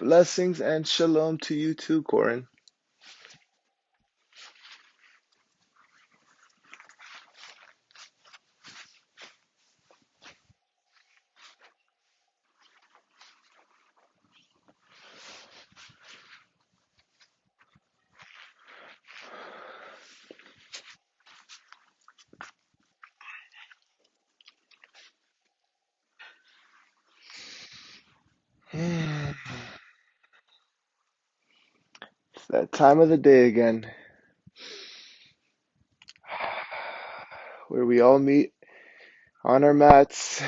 Blessings and shalom to you too, Corin. It's that time of the day again where we all meet on our mats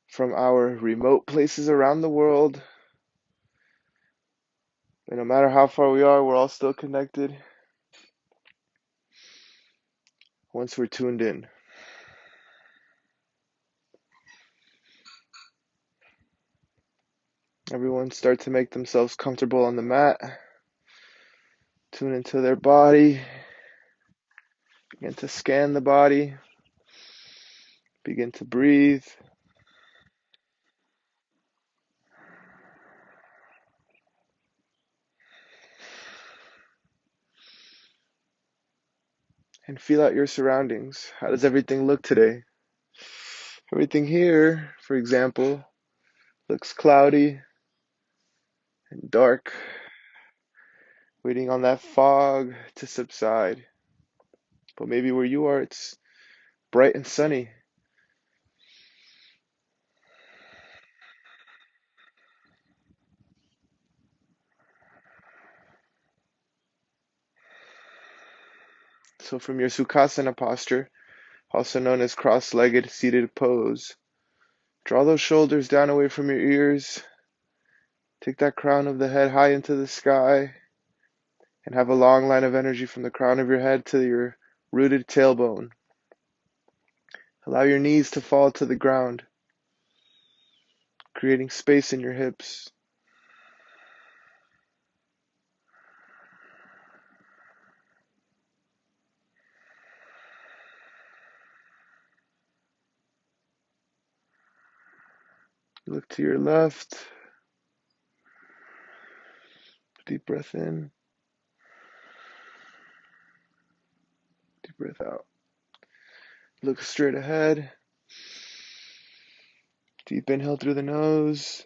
from our remote places around the world. And no matter how far we are, we're all still connected once we're tuned in. Everyone start to make themselves comfortable on the mat. Tune into their body. Begin to scan the body. Begin to breathe. And feel out your surroundings. How does everything look today? Everything here, for example, looks cloudy and dark, waiting on that fog to subside. But maybe where you are, it's bright and sunny. So from your Sukasana posture, also known as cross-legged seated pose, draw those shoulders down away from your ears. Take that crown of the head high into the sky and have a long line of energy from the crown of your head to your rooted tailbone. Allow your knees to fall to the ground, creating space in your hips. Look to your left. Deep breath in. Deep breath out. Look straight ahead. Deep inhale through the nose.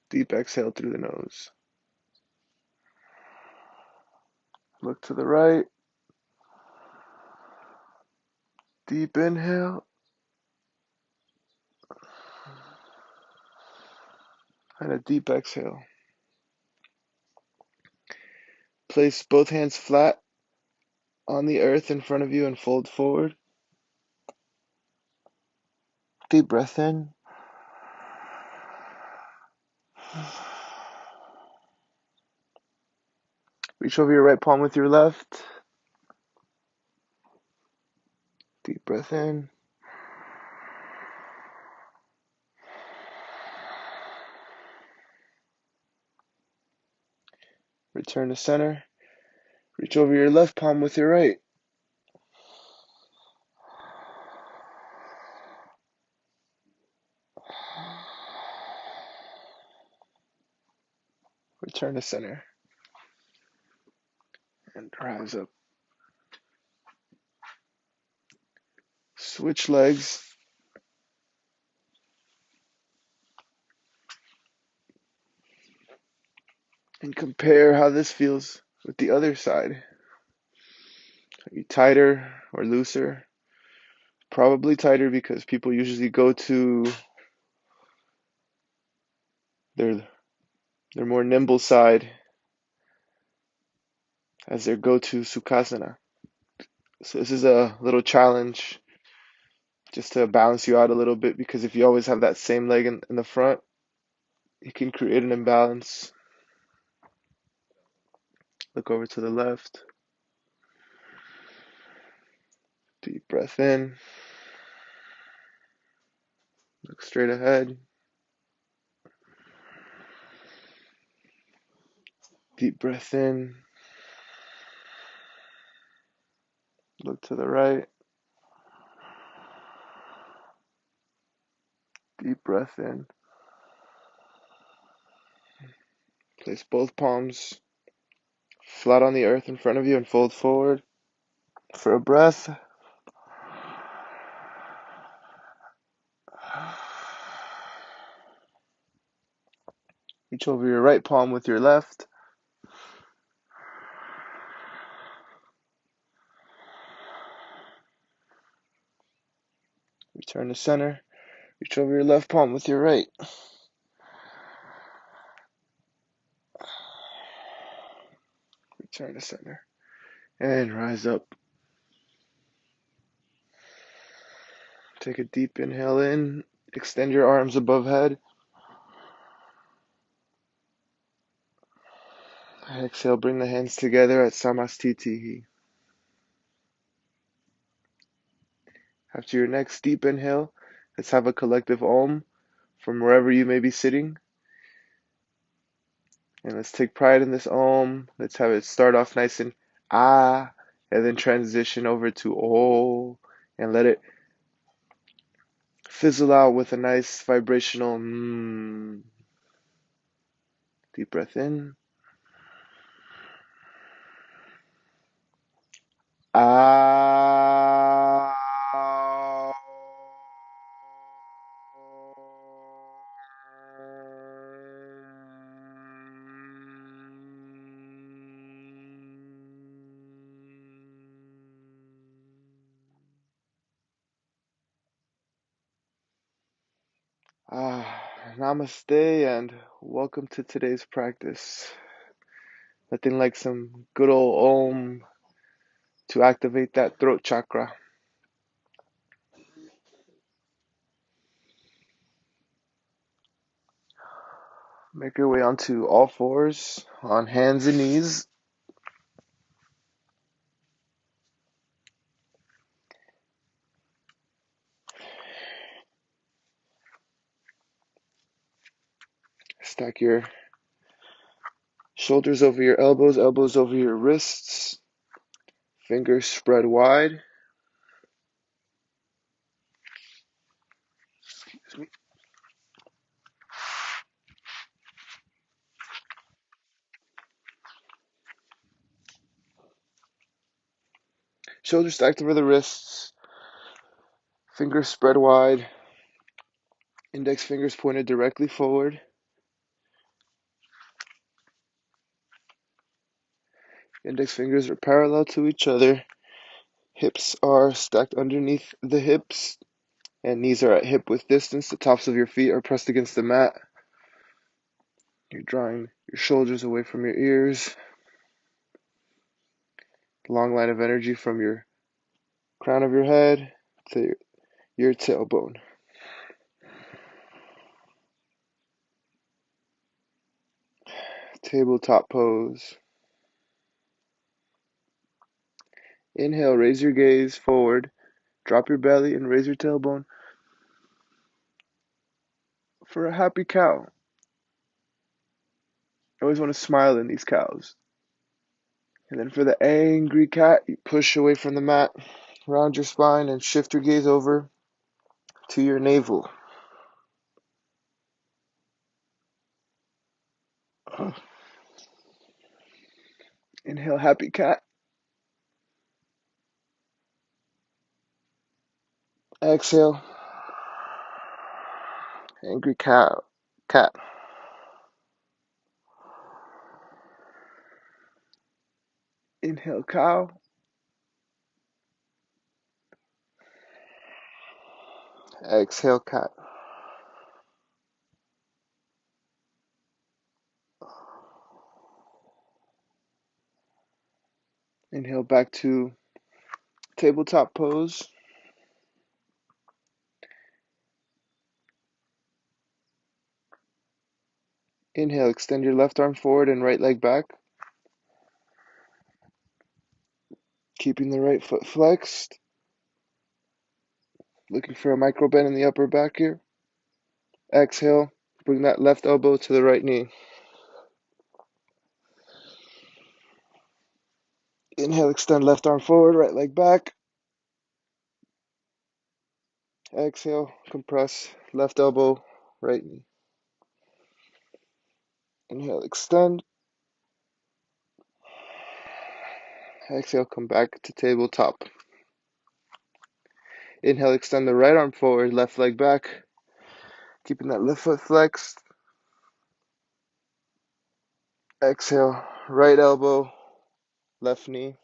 Deep exhale through the nose. Look to the right. Deep inhale. And a deep exhale. Place both hands flat on the earth in front of you and fold forward. Deep breath in. Reach over your right palm with your left. Deep breath in. Return to center. Reach over your left palm with your right. Return to center. And rise up. Switch legs. And compare how this feels with the other side. Are you tighter or looser? Probably tighter because people usually go to their more nimble side as their go-to Sukasana. So this is a little challenge just to balance you out a little bit, because if you always have that same leg in the front, it can create an imbalance. Look over to the left. Deep breath in. Look straight ahead. Deep breath in. Look to the right. Deep breath in. Place both palms flat on the earth in front of you and fold forward for a breath. Reach over your right palm with your left. Return to center. Reach over your left palm with your right. Return to center. And rise up. Take a deep inhale in. Extend your arms above head. Exhale, bring the hands together at Samastitihi. After your next deep inhale, let's have a collective Om from wherever you may be sitting. And let's take pride in this Om. Let's have it start off nice and Ah, and then transition over to Oh, and let it fizzle out with a nice vibrational Deep breath in. Ah. Namaste and welcome to today's practice. Nothing like some good old Om to activate that throat chakra. Make your way onto all fours, on hands and knees. Stack your shoulders over your elbows, elbows over your wrists, fingers spread wide. Excuse me. Shoulders stacked over the wrists, fingers spread wide, index fingers pointed directly forward. Index fingers are parallel to each other. Hips are stacked underneath the hips, and knees are at hip width distance. The tops of your feet are pressed against the mat. You're drawing your shoulders away from your ears. Long line of energy from your crown of your head to your tailbone. Tabletop pose. Inhale, raise your gaze forward. Drop your belly and raise your tailbone for a happy cow. I always want to smile in these cows. And then for the angry cat, you push away from the mat, round your spine, and shift your gaze over to your navel. Inhale, happy cat. Exhale, angry cow. Cat. Inhale, cow. Exhale, cat. Inhale back to tabletop pose. Inhale, extend your left arm forward and right leg back. Keeping the right foot flexed. Looking for a micro bend in the upper back here. Exhale, bring that left elbow to the right knee. Inhale, extend left arm forward, right leg back. Exhale, compress, left elbow, right knee. Inhale, extend. Exhale, come back to tabletop. Inhale, extend the right arm forward, left leg back, keeping that left foot flexed. Exhale, right elbow, left knee.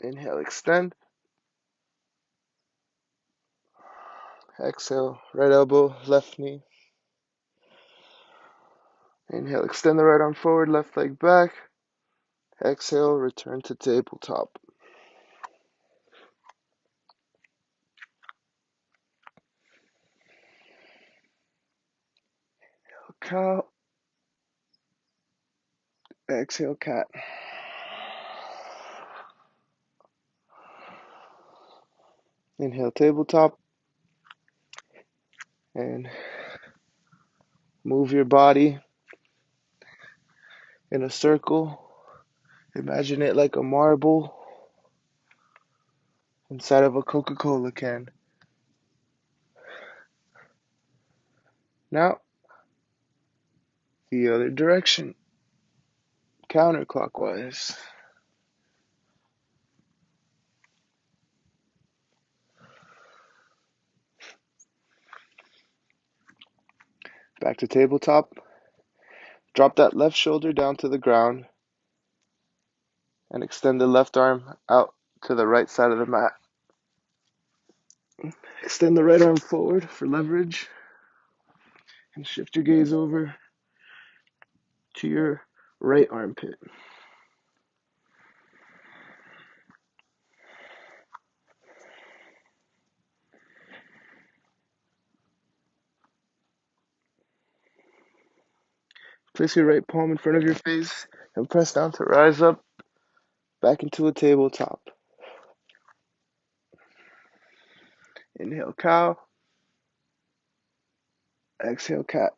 Inhale, extend. Exhale, right elbow, left knee. Inhale, extend the right arm forward, left leg back. Exhale, return to tabletop. Cow. Exhale, cat. Inhale, tabletop. And move your body in a circle. Imagine it like a marble inside of a Coca-Cola can. Now, the other direction, counterclockwise. Back to tabletop. Drop that left shoulder down to the ground and extend the left arm out to the right side of the mat. Extend the right arm forward for leverage and shift your gaze over to your right armpit. Place your right palm in front of your face and press down to rise up back into a tabletop. Inhale, cow. Exhale, cat.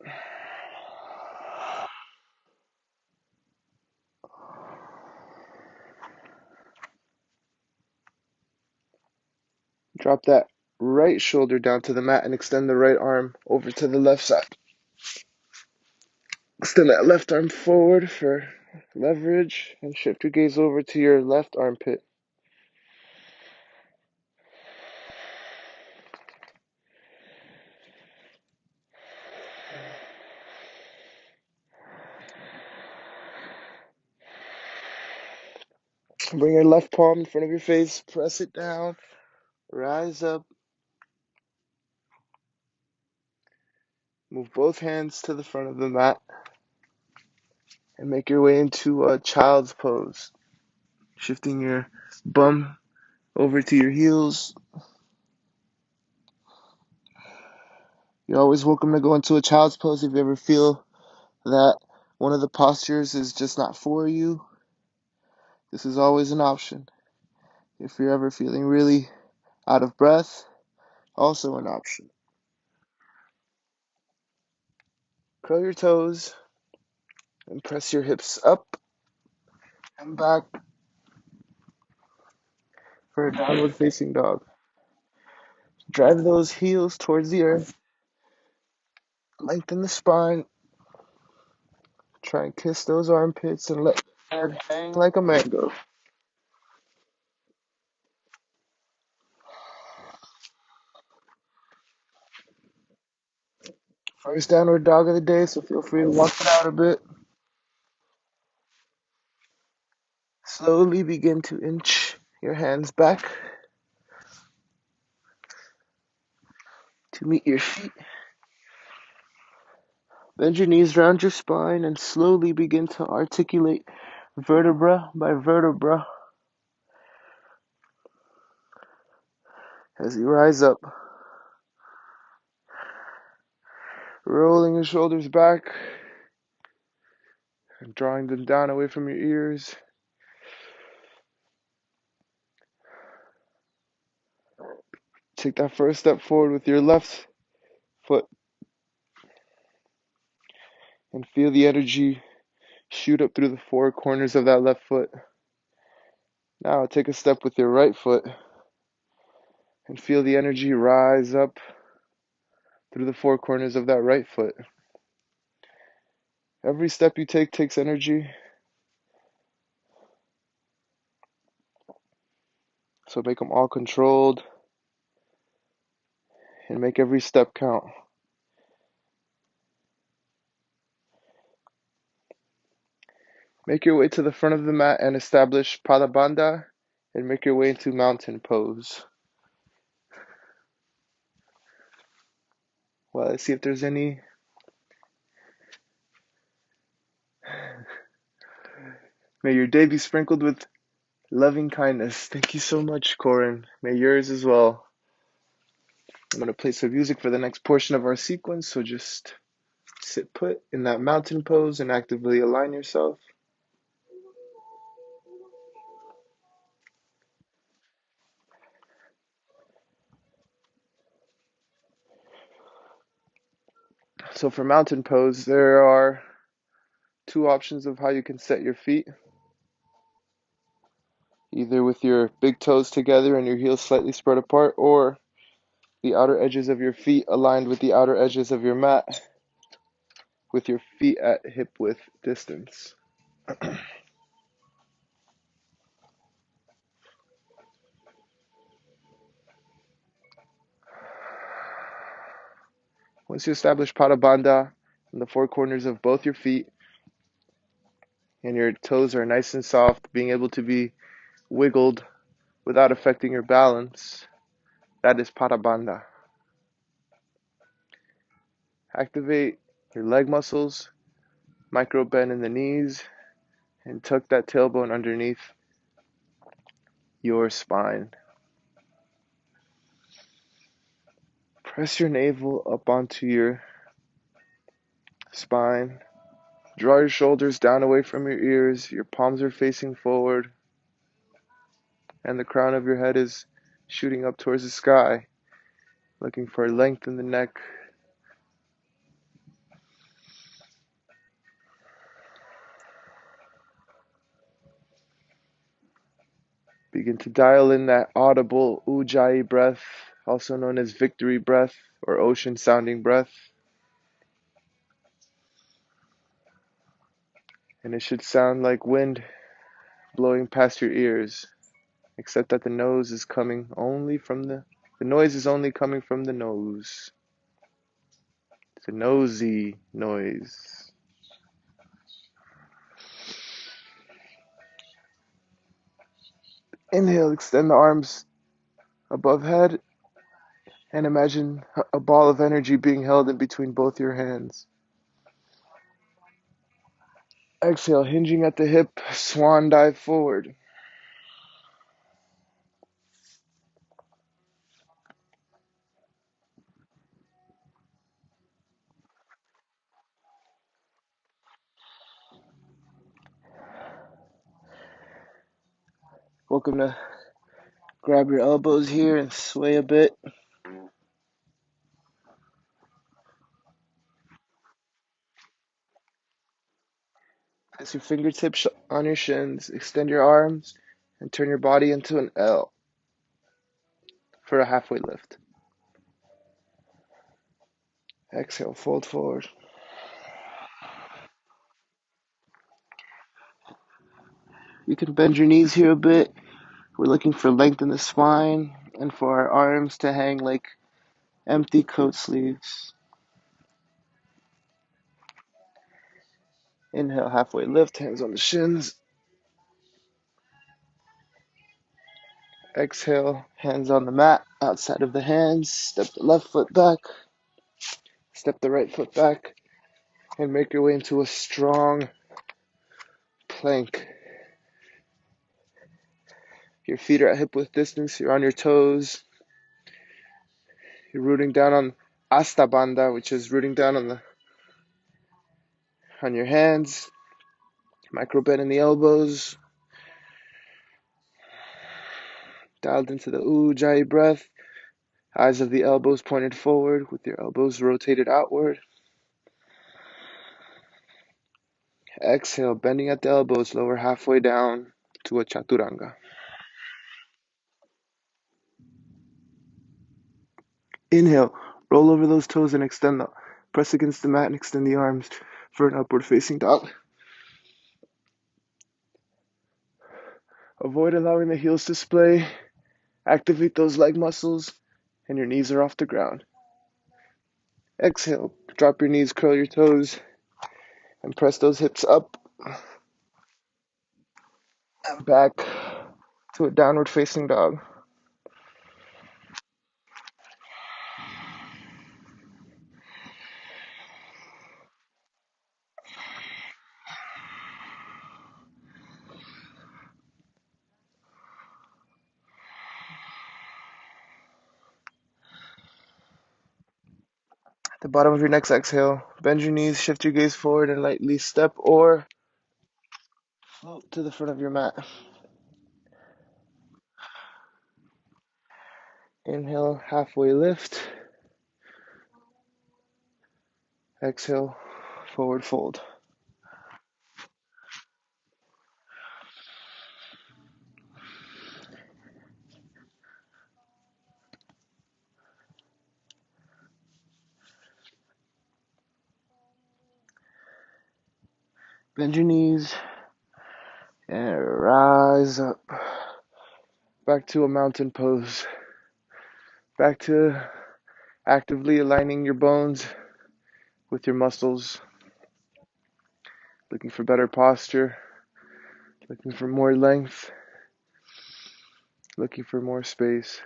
Drop that right shoulder down to the mat and extend the right arm over to the left side. Extend that left arm forward for leverage and shift your gaze over to your left armpit. Bring your left palm in front of your face, press it down, rise up. Move both hands to the front of the mat and make your way into a child's pose. Shifting your bum over to your heels. You're always welcome to go into a child's pose if you ever feel that one of the postures is just not for you. This is always an option. If you're ever feeling really out of breath, also an option. Curl your toes and press your hips up and back for a downward facing dog. Drive those heels towards the earth. Lengthen the spine. Try and kiss those armpits and let your head hang like a mango. First downward dog of the day, so feel free to walk it out a bit. Slowly begin to inch your hands back to meet your feet. Bend your knees around your spine and slowly begin to articulate vertebra by vertebra as you rise up. Rolling your shoulders back and drawing them down away from your ears. Take that first step forward with your left foot and feel the energy shoot up through the four corners of that left foot. Now take a step with your right foot And feel the energy rise up through the four corners of that right foot. Every step you take takes energy. So make them all controlled and make every step count. Make your way to the front of the mat and establish Pada Bandha and make your way into Mountain Pose. Well, let's see if there's any. May your day be sprinkled with loving kindness. Thank you so much, Corin. May yours as well. I'm going to play some music for the next portion of our sequence, so just sit put in that mountain pose and actively align yourself. So for mountain pose, there are two options of how you can set your feet. Either with your big toes together and your heels slightly spread apart, or the outer edges of your feet aligned with the outer edges of your mat, with your feet at hip width distance. Once you establish Pada Bandha in the four corners of both your feet, and your toes are nice and soft, being able to be wiggled without affecting your balance, that is Pada Bandha. Activate your leg muscles, micro bend in the knees, and tuck that tailbone underneath your spine. Press your navel up onto your spine. Draw your shoulders down away from your ears. Your palms are facing forward, and the crown of your head is shooting up towards the sky, looking for length in the neck. Begin to dial in that audible Ujjayi breath, also known as victory breath or ocean sounding breath. And it should sound like wind blowing past your ears, except that the noise is only coming from the nose. It's a nosy noise. Inhale, extend the arms above head and imagine a ball of energy being held in between both your hands. Exhale, hinging at the hip, swan dive forward. Welcome to grab your elbows here and sway a bit. Place your fingertips on your shins, extend your arms, and turn your body into an L for a halfway lift. Exhale, fold forward. You can bend your knees here a bit. We're looking for length in the spine and for our arms to hang like empty coat sleeves. Inhale, halfway lift, hands on the shins. Exhale, hands on the mat, outside of the hands. Step the left foot back, step the right foot back, and make your way into a strong plank. Your feet are at hip width distance, you're on your toes. You're rooting down on Asta Bandha, which is rooting down on your hands. Micro bend in the elbows. Dialed into the Ujjayi breath. Eyes of the elbows pointed forward with your elbows rotated outward. Exhale, bending at the elbows, lower halfway down to a Chaturanga. Inhale, roll over those toes and extend them. Press against the mat and extend the arms for an upward facing dog. Avoid allowing the heels to splay. Activate those leg muscles and your knees are off the ground. Exhale, drop your knees, curl your toes, and press those hips up and back to a downward facing dog. At the bottom of your next exhale, bend your knees, shift your gaze forward, and lightly step or float to the front of your mat. Inhale, halfway lift. Exhale, forward fold. Bend your knees and rise up. Back to a mountain pose. Back to actively aligning your bones with your muscles. Looking for better posture. Looking for more length. Looking for more space.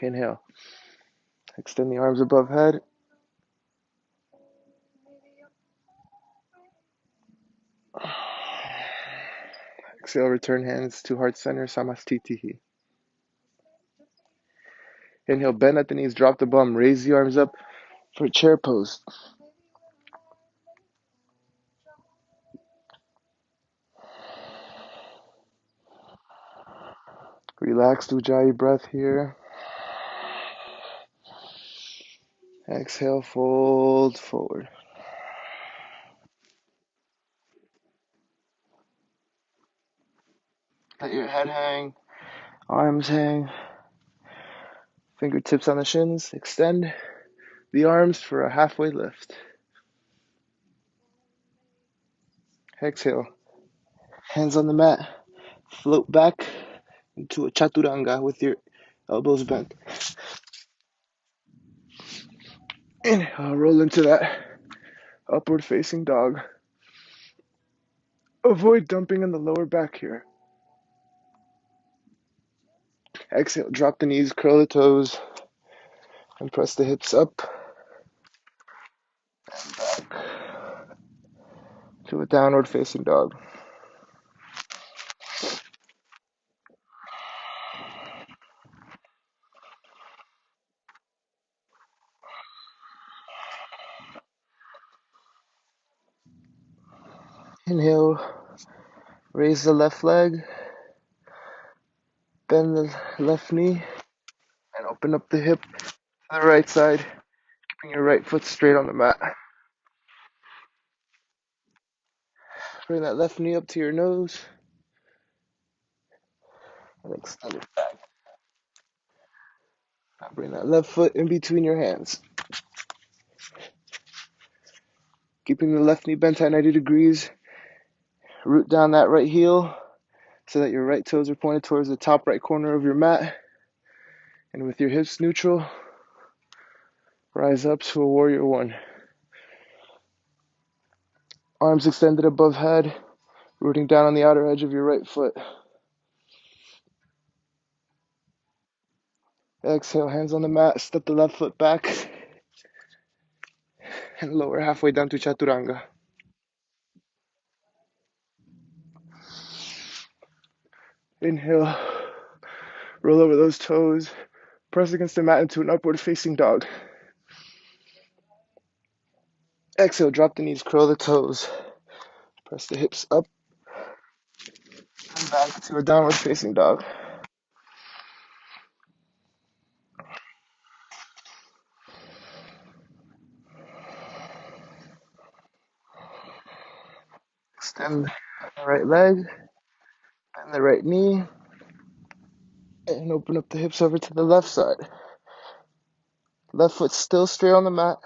Inhale. Extend the arms above head. Exhale, return hands to heart center, samastitihi. Inhale, bend at the knees, drop the bum, raise the arms up for chair pose. Relaxed Ujjayi breath here. Exhale, fold forward. Let your head hang, arms hang, fingertips on the shins. Extend the arms for a halfway lift. Exhale, hands on the mat, float back into a chaturanga with your elbows bent. Inhale, roll into that upward facing dog. Avoid dumping in the lower back here. Exhale, drop the knees, curl the toes, and press the hips up and back to a downward facing dog. Inhale, raise the left leg, bend the left knee, and open up the hip to the right side, keeping your right foot straight on the mat. Bring that left knee up to your nose and extend it back. Now bring that left foot in between your hands. Keeping the left knee bent at 90 degrees. Root down that right heel so that your right toes are pointed towards the top right corner of your mat. And with your hips neutral, rise up to a warrior one. Arms extended above head, rooting down on the outer edge of your right foot. Exhale, hands on the mat, step the left foot back, and lower halfway down to chaturanga. Inhale, roll over those toes, press against the mat into an upward facing dog. Exhale, drop the knees, curl the toes, press the hips up and back to a downward facing dog. Extend the right leg, bend the right knee, And open up the hips over to the left side. Left foot still straight on the mat.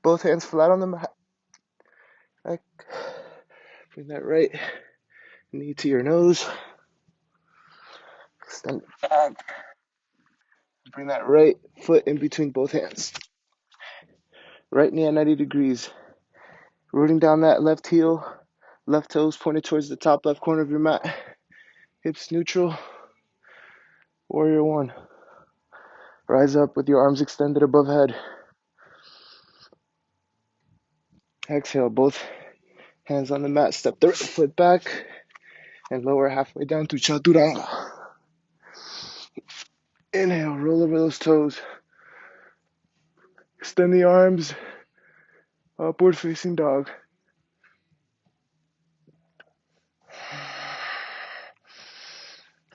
Both hands flat on the mat. Bring that right knee to your nose. Extend it back. Bring that right foot in between both hands. Right knee at 90 degrees. Rooting down that left heel. Left toes pointed towards the top left corner of your mat. Hips neutral. Warrior one. Rise up with your arms extended above head. Exhale, both hands on the mat. Step the right foot back and lower halfway down to Chaturanga. Inhale, roll over those toes. Extend the arms. Upward facing dog.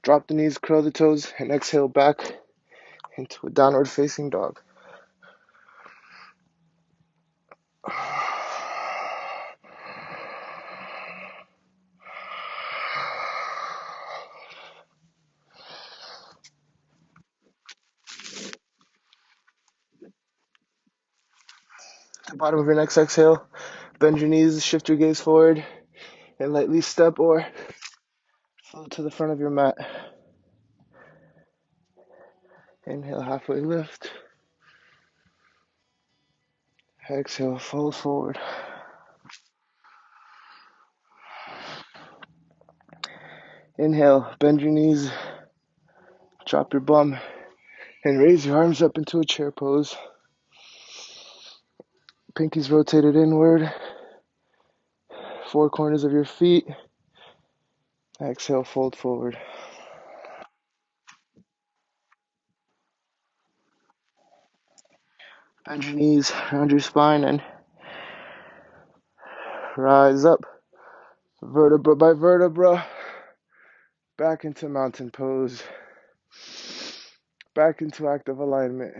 Drop the knees, curl the toes, and exhale back into a downward facing dog. At the bottom of your next exhale, bend your knees, shift your gaze forward, and lightly step or float to the front of your mat. Inhale, halfway lift. Exhale, fold forward. Inhale, bend your knees, drop your bum, and raise your arms up into a chair pose. Pinkies rotated inward. Four corners of your feet. Exhale, fold forward. Bend your knees around your spine and rise up, vertebra by vertebra, back into mountain pose, back into active alignment,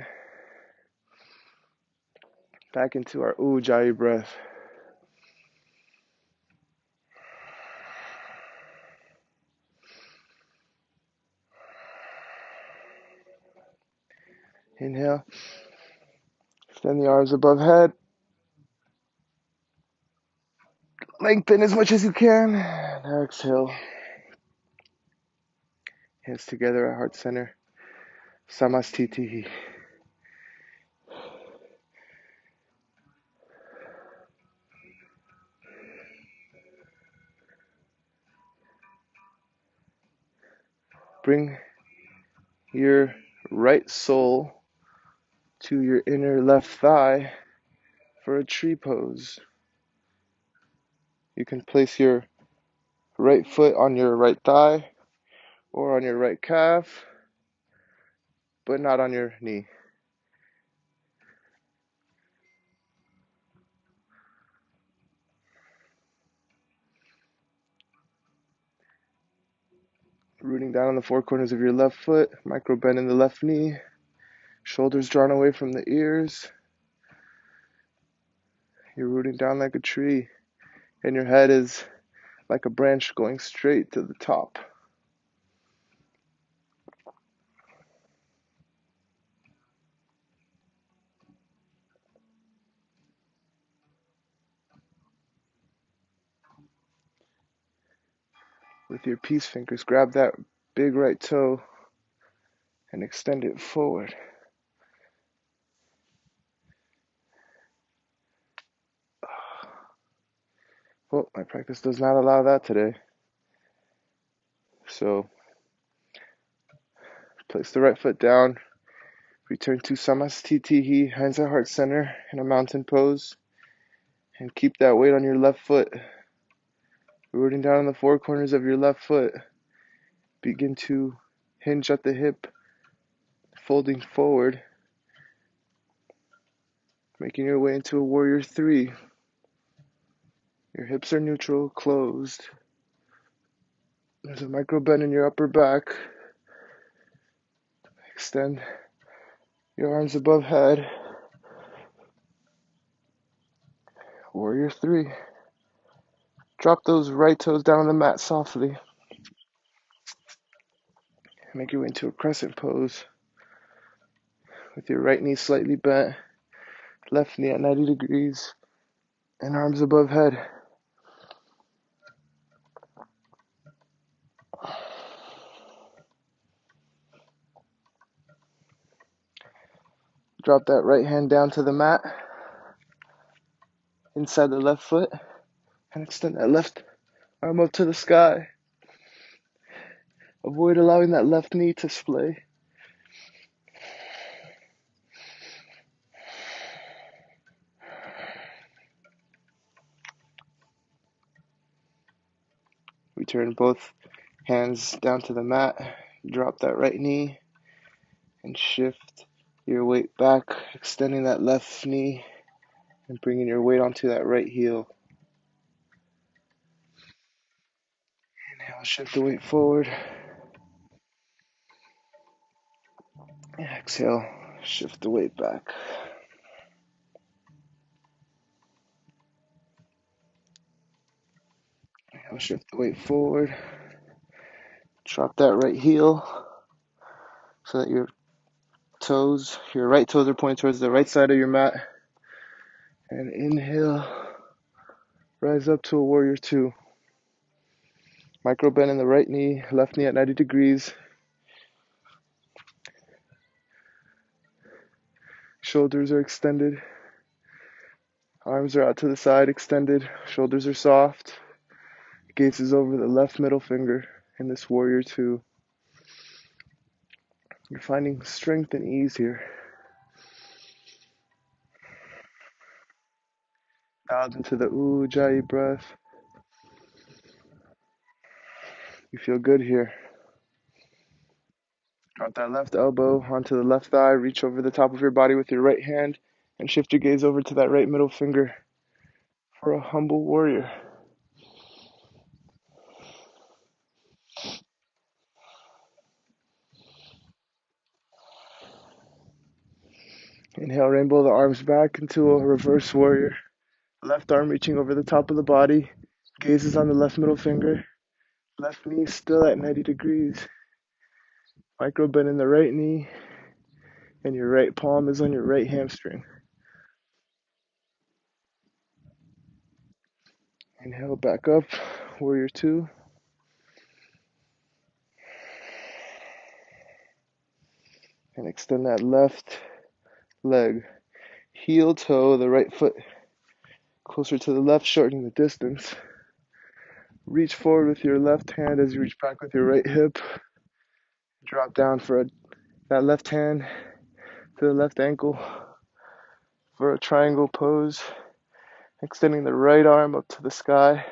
back into our Ujjayi breath. Inhale, extend the arms above head, lengthen as much as you can, and exhale. Hands together at heart center, Samastitihi. Bring your right sole to your inner left thigh for a tree pose. You can place your right foot on your right thigh or on your right calf, but not on your knee. Rooting down on the four corners of your left foot, micro bend in the left knee, shoulders drawn away from the ears. You're rooting down like a tree, and your head is like a branch going straight to the top. With your peace fingers, grab that big right toe and extend it forward. Well, my practice does not allow that today. So, place the right foot down. Return to Samastitihi, hands at heart center in a mountain pose. And keep that weight on your left foot. Rooting down on the four corners of your left foot. Begin to hinge at the hip, folding forward. Making your way into a warrior three. Your hips are neutral, closed. There's a micro bend in your upper back. Extend your arms above head. Warrior three. Drop those right toes down on the mat softly. Make your way into a Crescent Pose with your right knee slightly bent, left knee at 90 degrees, and arms above head. Drop that right hand down to the mat, inside the left foot, and extend that left arm up to the sky. Avoid allowing that left knee to splay. Return both hands down to the mat. Drop that right knee and shift your weight back, extending that left knee and bringing your weight onto that right heel. Inhale, shift the weight forward. Exhale, shift the weight back. Inhale, shift the weight forward. Drop that right heel so that your right toes are pointing towards the right side of your mat. And inhale, rise up to a warrior two. Micro bend in the right knee, left knee at 90 degrees. Shoulders are extended. Arms are out to the side, extended. Shoulders are soft. Gaze is over the left middle finger in this warrior two. You're finding strength and ease here. Out into the Ujjayi Breath. You feel good here. Drop that left elbow onto the left thigh. Reach over the top of your body with your right hand and shift your gaze over to that right middle finger for a humble warrior. Inhale, rainbow the arms back into a reverse warrior. Left arm reaching over the top of the body. Gaze is on the left middle finger. Left knee still at 90 degrees. Micro bend in the right knee. And your right palm is on your right hamstring. Inhale, back up, warrior two. And extend that left leg. Heel toe, the right foot closer to the left, shortening the distance. Reach forward with your left hand as you reach back with your right hip. Drop down for that left hand to the left ankle for a triangle pose. Extending the right arm up to the sky.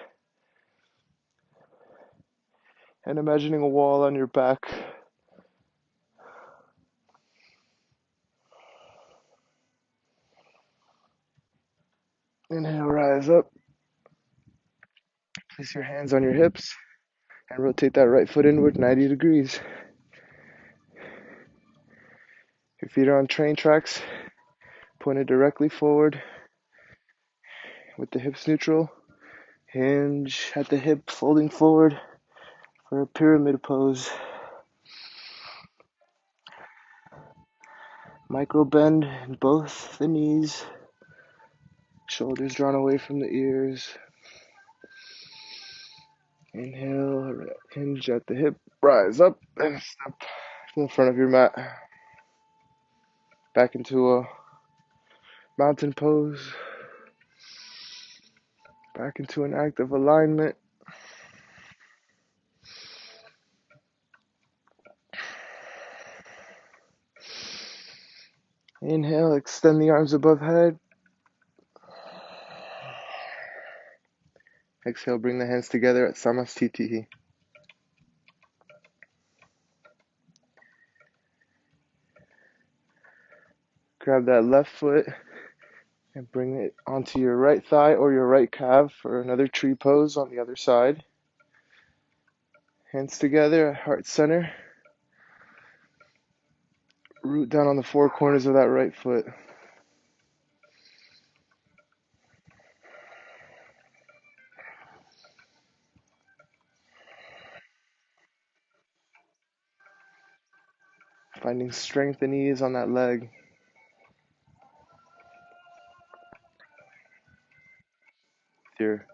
And imagining a wall on your back. Inhale, rise up. Place your hands on your hips and rotate that right foot inward 90 degrees. Your feet are on train tracks, pointed directly forward with the hips neutral. Hinge at the hip, folding forward for a pyramid pose. Micro bend in both the knees. Shoulders drawn away from the ears. Inhale, hinge at the hip, rise up and step to the front of your mat. Back into a mountain pose. Back into an active alignment. Inhale, extend the arms above head. Exhale, bring the hands together at Samastitihi. Grab that left foot and bring it onto your right thigh or your right calf for another tree pose on the other side. Hands together at heart center. Root down on the four corners of that right foot. Finding strength and ease on that leg. With your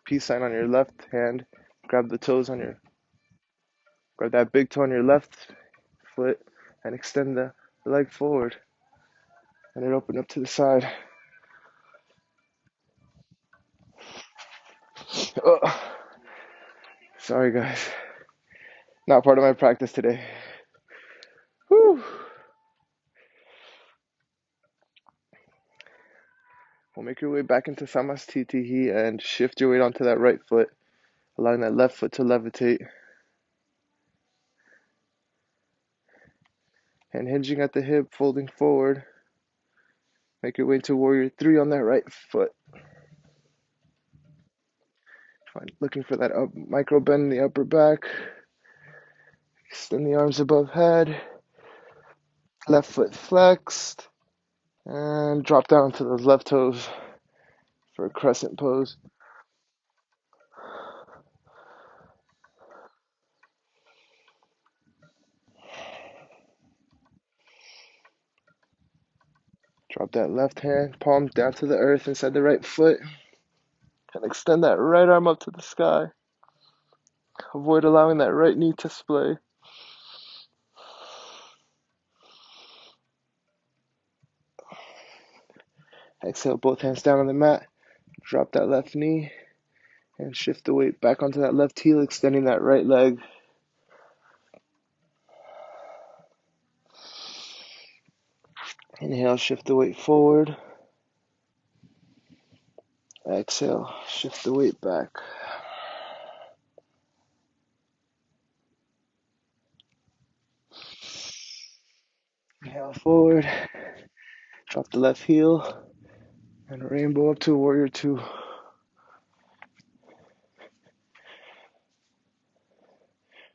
peace sign on your left hand, grab that big toe on your left foot and extend the leg forward. And then open up to the side. Oh, sorry guys. Not part of my practice today. Whew. We'll make your way back into Samastitihi and shift your weight onto that right foot, allowing that left foot to levitate. And hinging at the hip, folding forward. Make your way to Warrior 3 on that right foot. Looking for that micro bend in the upper back. Extend the arms above head. Left foot flexed. And drop down to those left toes for a Crescent Pose. Drop that left hand, palm down to the earth inside the right foot. And extend that right arm up to the sky. Avoid allowing that right knee to splay. Exhale, both hands down on the mat. Drop that left knee and shift the weight back onto that left heel, extending that right leg. Inhale, shift the weight forward. Exhale, shift the weight back. Inhale forward. Drop the left heel and rainbow up to Warrior 2.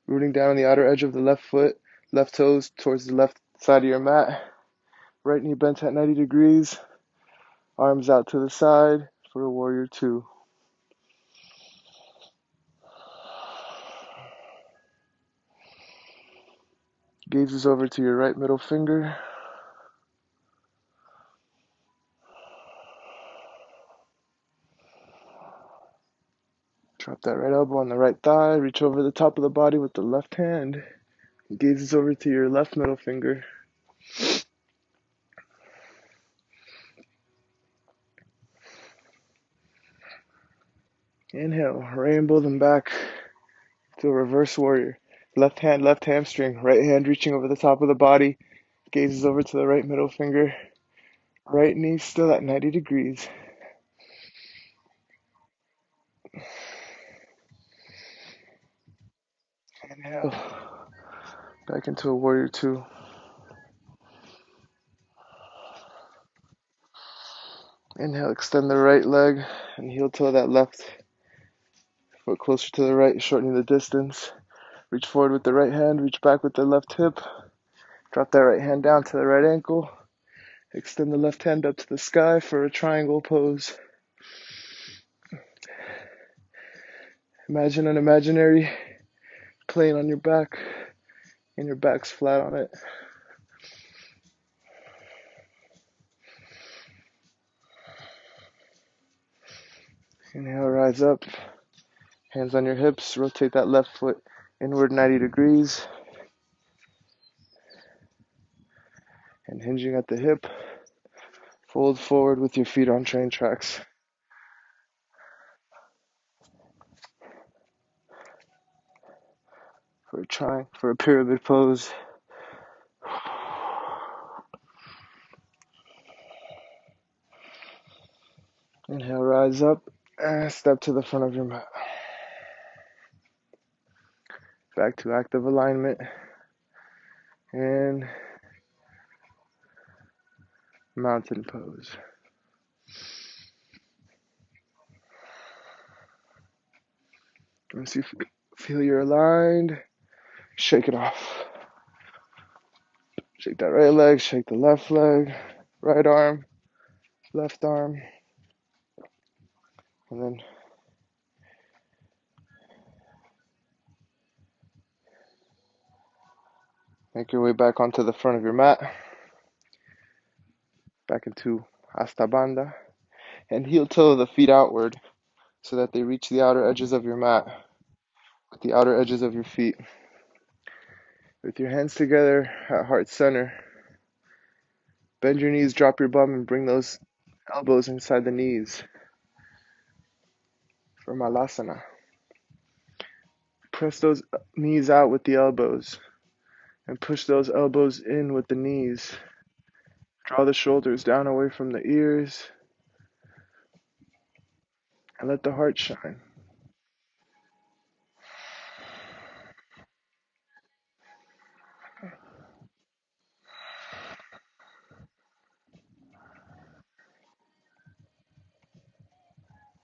Rooting down on the outer edge of the left foot, left toes towards the left side of your mat. Right knee bent at 90 degrees. Arms out to the side for a Warrior 2. Gazes over to your right middle finger. Drop that right elbow on the right thigh. Reach over the top of the body with the left hand. Gazes over to your left middle finger. Inhale, rainbow them back to a reverse warrior. Left hand, left hamstring. Right hand reaching over the top of the body. Gazes over to the right middle finger. Right knee still at 90 degrees. Inhale. Back into a Warrior 2. Inhale, extend the right leg and heel toe that left foot closer to the right, shortening the distance. Reach forward with the right hand, reach back with the left hip. Drop that right hand down to the right ankle. Extend the left hand up to the sky for a triangle pose. Imagine an imaginary plane on your back and your back's flat on it. Inhale, rise up. Hands on your hips. Rotate that left foot inward 90 degrees. And hinging at the hip, fold forward with your feet on train tracks. For a pyramid pose. Inhale, rise up and step to the front of your mat. Back to active alignment and mountain pose. Once you feel you're aligned, shake it off. Shake that right leg, shake the left leg, right arm, left arm, and then Make your way back onto the front of your mat, back into Hasta Bandha, and heel toe the feet outward so that they reach the outer edges of your mat with the outer edges of your feet. With your hands together at heart center, bend your knees, drop your bum, and bring those elbows inside the knees for Malasana. Press those knees out with the elbows and push those elbows in with the knees. Draw the shoulders down away from the ears and let the heart shine.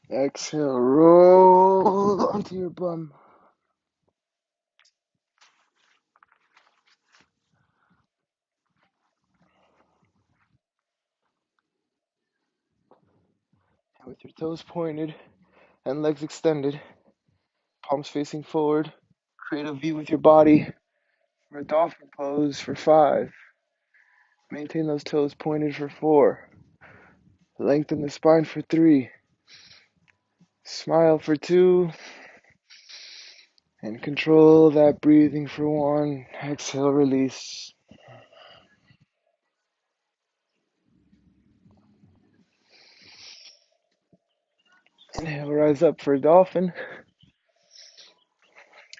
Exhale, roll onto your bum. And with your toes pointed and legs extended, palms facing forward, create a V with your body for a dolphin pose for 5. Maintain those toes pointed for 4. Lengthen the spine for 3. Smile for 2. And control that breathing for 1. Exhale, release. Inhale, rise up for a dolphin.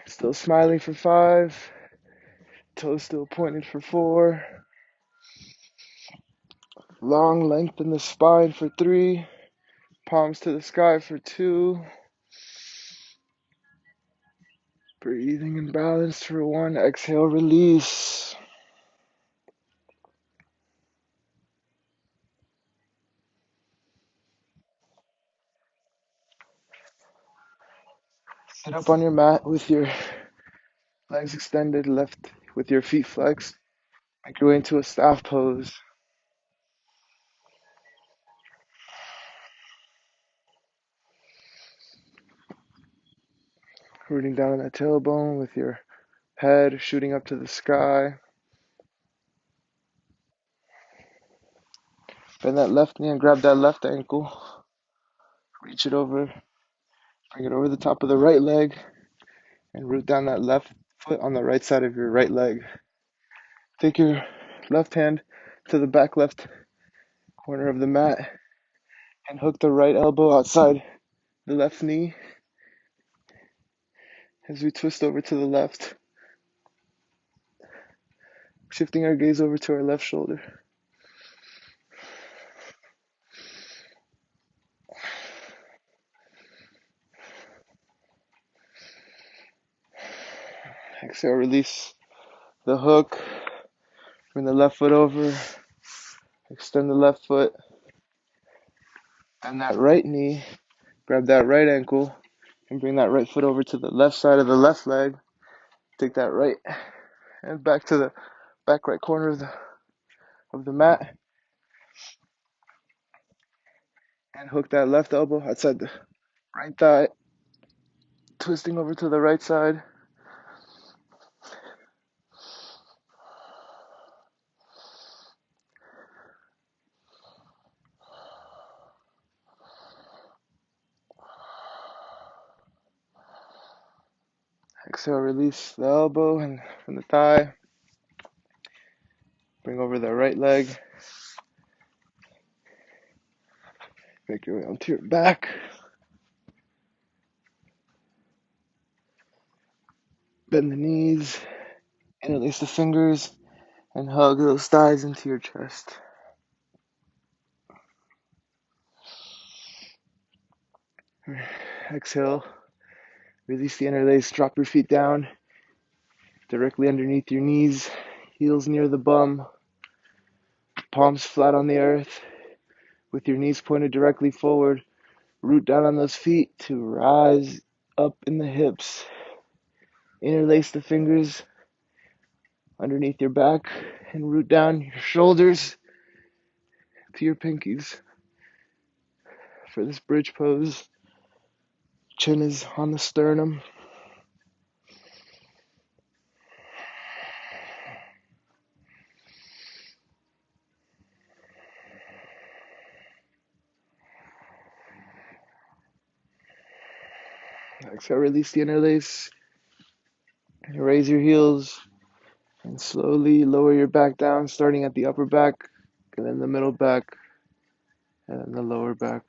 Still smiling for 5. Toes still pointed for 4. Long lengthen the spine for 3. Palms to the sky for 2. Breathing and balanced for 1. Exhale, release. Sit up on your mat with your legs extended, left with your feet flexed. Make your way into a staff pose. Rooting down on that tailbone with your head shooting up to the sky. Bend that left knee and grab that left ankle. Reach it over. Bring it over the top of the right leg. And root down that left foot on the right side of your right leg. Take your left hand to the back left corner of the mat and hook the right elbow outside the left knee as we twist over to the left, shifting our gaze over to our left shoulder. Exhale, release the hook. Bring the left foot over. Extend the left foot. Bend that right knee. Grab that right ankle. And bring that right foot over to the left side of the left leg. Take that right and back to the back right corner of the mat. And hook that left elbow outside the right thigh. Twisting over to the right side. Exhale, release the elbow and from the thigh. Bring over the right leg. Make your way onto your back. Bend the knees. Interlace the fingers and hug those thighs into your chest. Exhale. Release the interlace. Drop your feet down directly underneath your knees. Heels near the bum. Palms flat on the earth. With your knees pointed directly forward. Root down on those feet to rise up in the hips. Interlace the fingers underneath your back and root down your shoulders to your pinkies. For this bridge pose, chin is on the sternum. Exhale, release the interlace. Raise your heels and slowly lower your back down, starting at the upper back, and then the middle back, and then the lower back.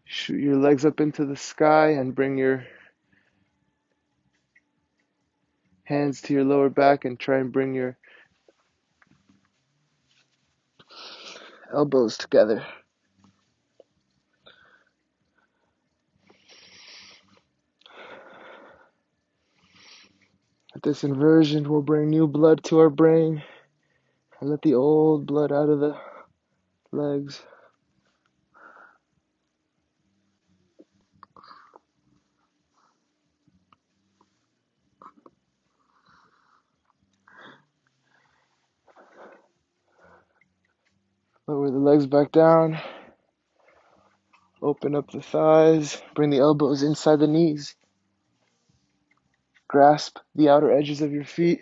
Shoot your legs up into the sky and bring your hands to your lower back and try and bring your elbows together. This inversion will bring new blood to our brain and let the old blood out of the legs. Lower the legs back down. Open up the thighs. Bring the elbows inside the knees. Grasp the outer edges of your feet.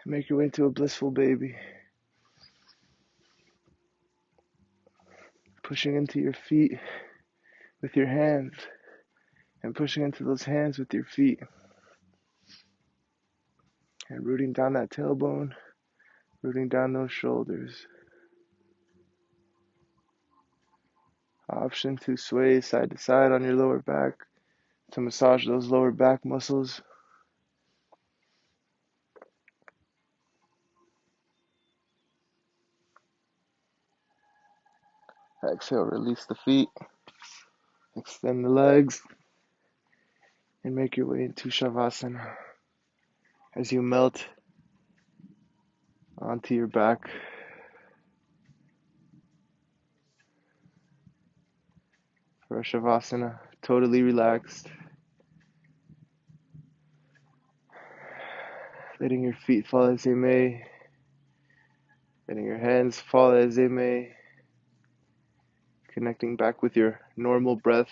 Make your way into a blissful baby. Pushing into your feet with your hands and pushing into those hands with your feet. And rooting down that tailbone, rooting down those shoulders. Option to sway side to side on your lower back to massage those lower back muscles. Exhale, release the feet. Extend the legs. And make your way into Shavasana as you melt onto your back. For Shavasana, totally relaxed. Letting your feet fall as they may. Letting your hands fall as they may. Connecting back with your normal breath.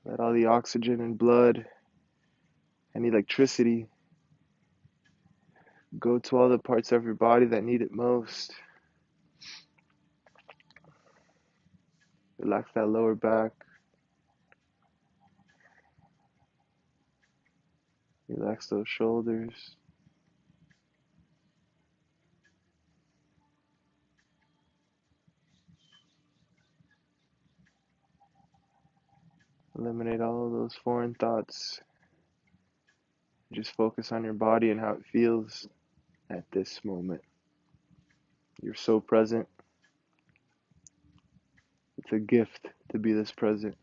Let all the oxygen and blood and electricity go to all the parts of your body that need it most. Relax that lower back. Relax those shoulders. Eliminate all of those foreign thoughts. Just focus on your body and how it feels at this moment. You're so present. It's a gift to be this present.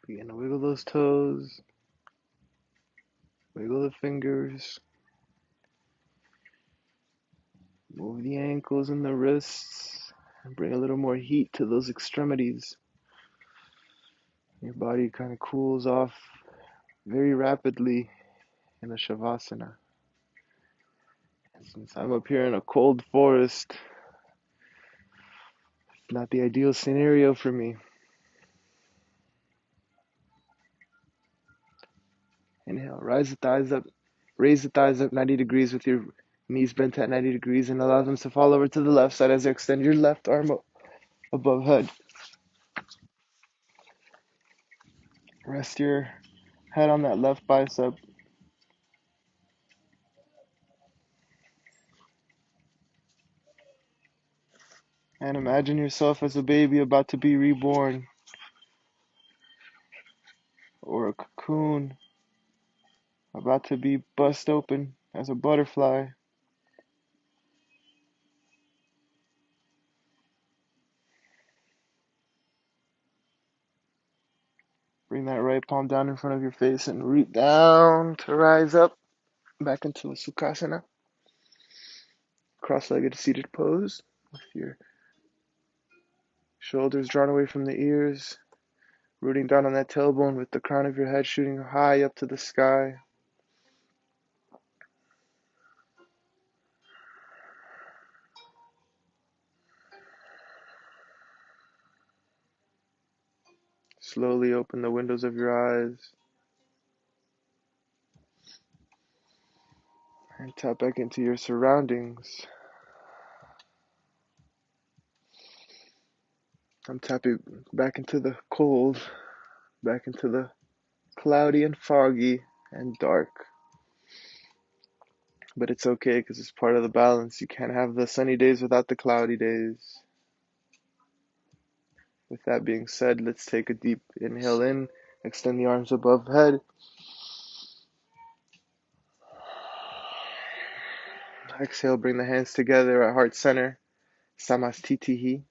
Begin to wiggle those toes. Wiggle the fingers. Move the ankles and the wrists. And bring a little more heat to those extremities. Your body kind of cools off very rapidly in a Shavasana. Since I'm up here in a cold forest, it's not the ideal scenario for me. Inhale, raise the thighs up 90 degrees with your knees bent at 90 degrees and allow them to fall over to the left side as you extend your left arm above head. Rest your head on that left bicep. And imagine yourself as a baby about to be reborn, or a cocoon about to be bust open as a butterfly. Bring that right palm down in front of your face and root down to rise up back into a Sukasana. Cross-legged seated pose with your shoulders drawn away from the ears, rooting down on that tailbone with the crown of your head shooting high up to the sky. Slowly open the windows of your eyes and tap back into your surroundings. I'm tapping back into the cold, back into the cloudy and foggy and dark. But it's okay because it's part of the balance. You can't have the sunny days without the cloudy days. With that being said, let's take a deep inhale in, extend the arms above head. Exhale, bring the hands together at heart center, Samastitihi.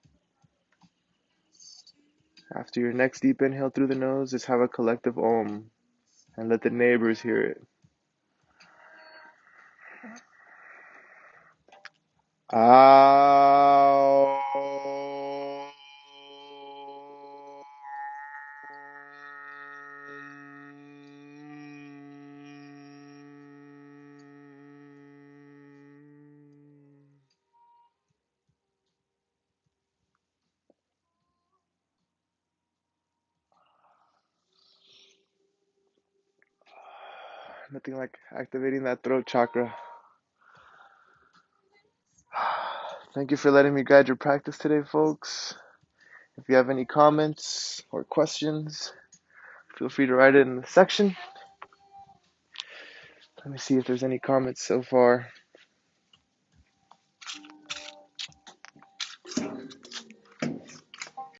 After your next deep inhale through the nose, just have a collective Om and let the neighbors hear it. Ow. Nothing like activating that throat chakra. Thank you for letting me guide your practice today, folks. If you have any comments or questions, feel free to write it in the section. Let me see if there's any comments so far.